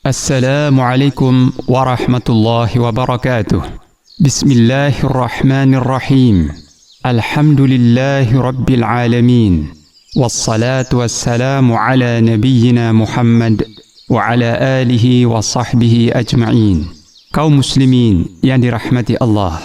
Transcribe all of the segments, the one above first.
Assalamualaikum warahmatullahi wabarakatuh. Bismillahirrahmanirrahim. Alhamdulillahi rabbil alamin. Wassalatu wassalamu ala nabiyyina Muhammad wa ala alihi wa sahbihi ajma'in. Kaum muslimin yang dirahmati Allah,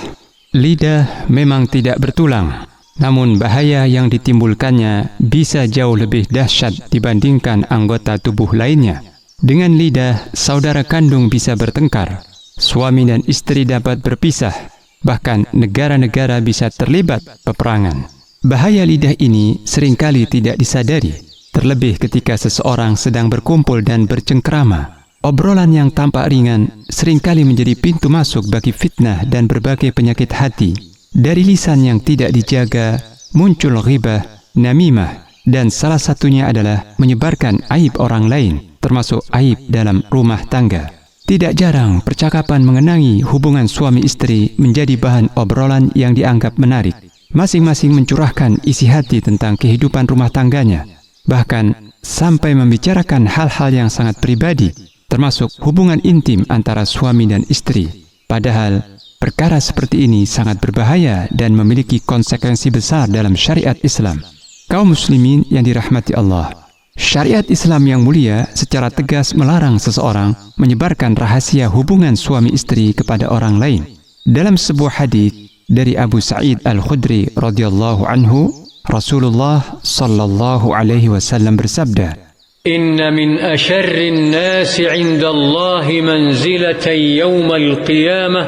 lidah memang tidak bertulang, namun bahaya yang ditimbulkannya bisa jauh lebih dahsyat dibandingkan anggota tubuh lainnya. Dengan lidah, saudara kandung bisa bertengkar, suami dan istri dapat berpisah, bahkan negara-negara bisa terlibat peperangan. Bahaya lidah ini seringkali tidak disadari, terlebih ketika seseorang sedang berkumpul dan bercengkrama. Obrolan yang tampak ringan seringkali menjadi pintu masuk bagi fitnah dan berbagai penyakit hati. Dari lisan yang tidak dijaga, muncul ghibah, namimah, dan salah satunya adalah menyebarkan aib orang lain, termasuk aib dalam rumah tangga. Tidak jarang percakapan mengenai hubungan suami istri menjadi bahan obrolan yang dianggap menarik. Masing-masing mencurahkan isi hati tentang kehidupan rumah tangganya, bahkan sampai membicarakan hal-hal yang sangat pribadi, termasuk hubungan intim antara suami dan istri. Padahal perkara seperti ini sangat berbahaya dan memiliki konsekuensi besar dalam syariat Islam. Kaum muslimin yang dirahmati Allah, syariat Islam yang mulia secara tegas melarang seseorang menyebarkan rahasia hubungan suami istri kepada orang lain. Dalam sebuah hadis dari Abu Sa'id Al-Khudri radhiyallahu anhu, Rasulullah sallallahu alaihi wasallam bersabda, "Inna min asyarrin nasi 'inda Allah manzilatan yawmal qiyamah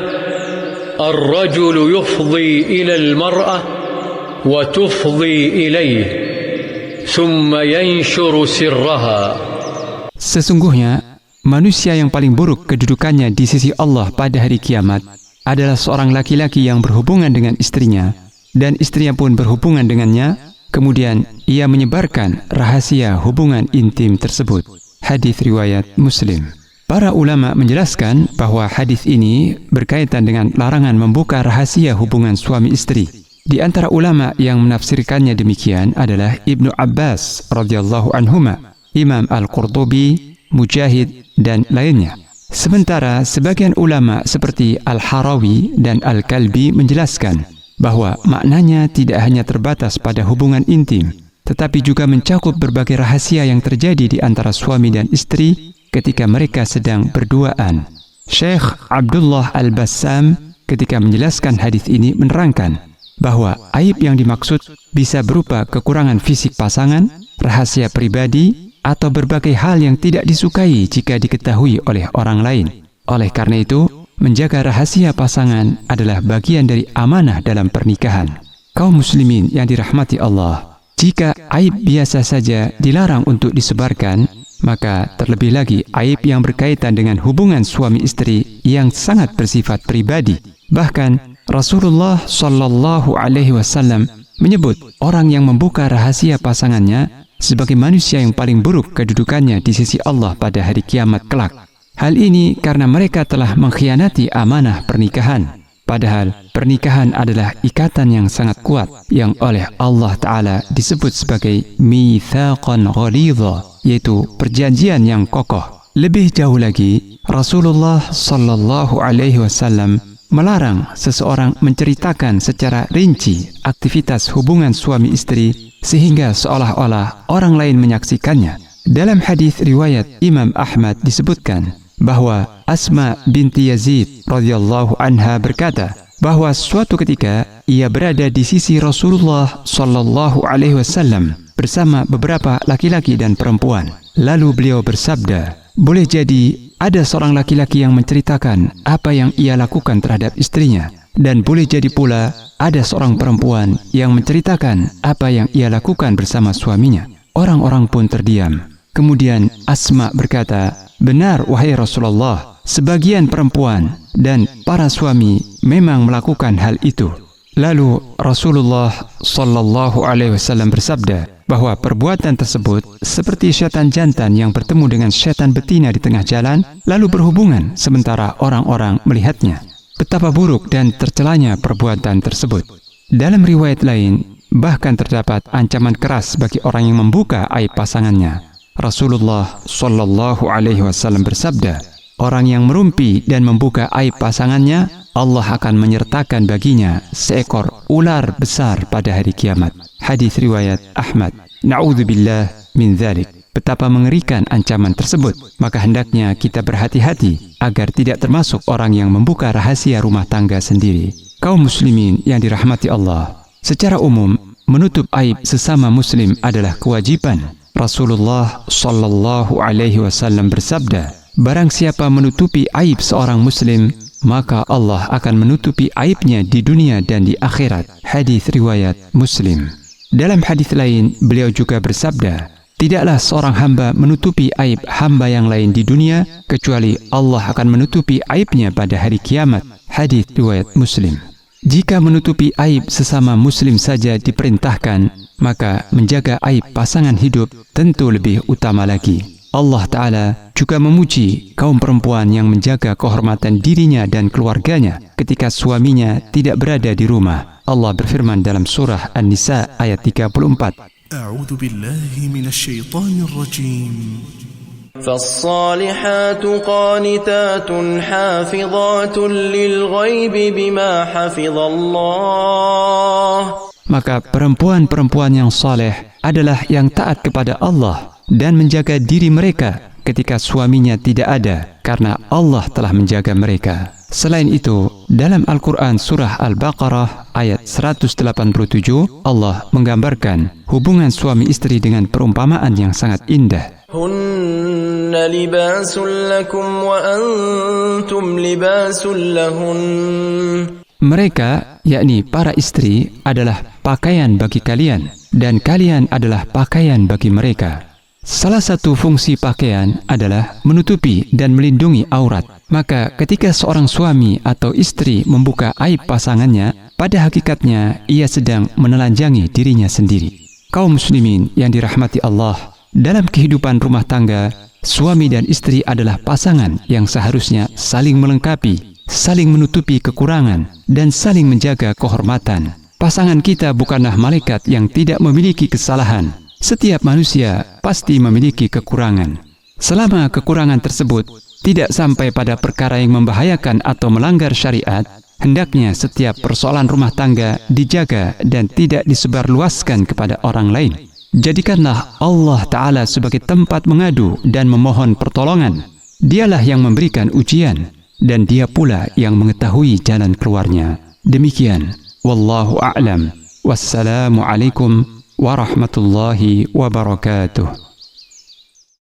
ar-rajulu yufdi ila al-mar'ah wa tufdi ilayh thumma yanshuru sirraha." Sesungguhnya manusia yang paling buruk kedudukannya di sisi Allah pada hari kiamat adalah seorang laki-laki yang berhubungan dengan istrinya dan istrinya pun berhubungan dengannya, kemudian ia menyebarkan rahasia hubungan intim tersebut. Hadis riwayat Muslim. Para ulama menjelaskan bahwa hadis ini berkaitan dengan larangan membuka rahasia hubungan suami istri. Di antara ulama yang menafsirkannya demikian adalah Ibnu Abbas radhiyallahu anhuma, Imam Al-Qurtubi, Mujahid, dan lainnya. Sementara sebagian ulama seperti Al-Harawi dan Al-Kalbi menjelaskan bahwa maknanya tidak hanya terbatas pada hubungan intim, tetapi juga mencakup berbagai rahasia yang terjadi di antara suami dan istri ketika mereka sedang berduaan. Syekh Abdullah Al-Bassam ketika menjelaskan hadis ini menerangkan bahwa aib yang dimaksud bisa berupa kekurangan fisik pasangan, rahasia pribadi, atau berbagai hal yang tidak disukai jika diketahui oleh orang lain. Oleh karena itu, menjaga rahasia pasangan adalah bagian dari amanah dalam pernikahan. Kaum muslimin yang dirahmati Allah, jika aib biasa saja dilarang untuk disebarkan, maka terlebih lagi aib yang berkaitan dengan hubungan suami istri yang sangat bersifat pribadi. Bahkan Rasulullah sallallahu alaihi wasallam menyebut orang yang membuka rahasia pasangannya sebagai manusia yang paling buruk kedudukannya di sisi Allah pada hari kiamat kelak. Hal ini karena mereka telah mengkhianati amanah pernikahan. Padahal pernikahan adalah ikatan yang sangat kuat yang oleh Allah Ta'ala disebut sebagai mitsaqan ghalidha, yaitu perjanjian yang kokoh. Lebih jauh lagi, Rasulullah sallallahu alaihi wasallam melarang seseorang menceritakan secara rinci aktivitas hubungan suami istri sehingga seolah-olah orang lain menyaksikannya. Dalam hadis riwayat Imam Ahmad disebutkan bahwa Asma binti Yazid radhiyallahu anha berkata bahwa suatu ketika ia berada di sisi Rasulullah sallallahu alaihi wasallam bersama beberapa laki-laki dan perempuan. Lalu beliau bersabda, "Boleh jadi ada seorang laki-laki yang menceritakan apa yang ia lakukan terhadap istrinya, dan boleh jadi pula ada seorang perempuan yang menceritakan apa yang ia lakukan bersama suaminya." Orang-orang pun terdiam. Kemudian Asma berkata, "Benar wahai Rasulullah, sebagian perempuan dan para suami memang melakukan hal itu." Lalu Rasulullah sallallahu alaihi wasallam bersabda bahwa perbuatan tersebut seperti syaitan jantan yang bertemu dengan syaitan betina di tengah jalan lalu berhubungan sementara orang-orang melihatnya. Betapa buruk dan tercelanya perbuatan tersebut. Dalam riwayat lain, bahkan terdapat ancaman keras bagi orang yang membuka aib pasangannya. Rasulullah Shallallahu Alaihi Wasallam bersabda, orang yang merumpi dan membuka aib pasangannya, Allah akan menyertakan baginya seekor ular besar pada hari kiamat. Hadis riwayat Ahmad. Na'udzubillah min dzalik. Betapa mengerikan ancaman tersebut. Maka hendaknya kita berhati-hati agar tidak termasuk orang yang membuka rahasia rumah tangga sendiri. Kaum muslimin yang dirahmati Allah, secara umum menutup aib sesama muslim adalah kewajiban. Rasulullah Shallallahu Alaihi Wasallam bersabda, barang siapa menutupi aib seorang muslim, maka Allah akan menutupi aibnya di dunia dan di akhirat. Hadis riwayat Muslim. Dalam hadis lain, beliau juga bersabda, tidaklah seorang hamba menutupi aib hamba yang lain di dunia, kecuali Allah akan menutupi aibnya pada hari kiamat. Hadis riwayat Muslim. Jika menutupi aib sesama muslim saja diperintahkan, maka menjaga aib pasangan hidup tentu lebih utama lagi. Allah Ta'ala juga memuji kaum perempuan yang menjaga kehormatan dirinya dan keluarganya ketika suaminya tidak berada di rumah. Allah berfirman dalam surah An-Nisa ayat 34. A'udzu billahi minasy syaithanir rajim. فالصالحات قانتات حافظات للغيب بما حفظ الله. Maka perempuan-perempuan yang saleh adalah yang taat kepada Allah dan menjaga diri mereka ketika suaminya tidak ada, karena Allah telah menjaga mereka. Selain itu, dalam Al-Quran Surah Al-Baqarah ayat 187, Allah menggambarkan hubungan suami istri dengan perumpamaan yang sangat indah. Hunna libasun lakum wa antum libasun lahun. Mereka, yakni para istri, adalah pakaian bagi kalian, dan kalian adalah pakaian bagi mereka. Salah satu fungsi pakaian adalah menutupi dan melindungi aurat. Maka ketika seorang suami atau istri membuka aib pasangannya, pada hakikatnya ia sedang menelanjangi dirinya sendiri. Kaum muslimin yang dirahmati Allah, dalam kehidupan rumah tangga, suami dan istri adalah pasangan yang seharusnya saling melengkapi, saling menutupi kekurangan, dan saling menjaga kehormatan. Pasangan kita bukanlah malaikat yang tidak memiliki kesalahan. Setiap manusia pasti memiliki kekurangan. Selama kekurangan tersebut tidak sampai pada perkara yang membahayakan atau melanggar syariat, hendaknya setiap persoalan rumah tangga dijaga dan tidak disebarluaskan kepada orang lain. Jadikanlah Allah Ta'ala sebagai tempat mengadu dan memohon pertolongan. Dialah yang memberikan ujian, dan Dia pula yang mengetahui jalan keluarnya. Demikian, wallahu a'lam. Wassalamualaikum warahmatullahi wabarakatuh.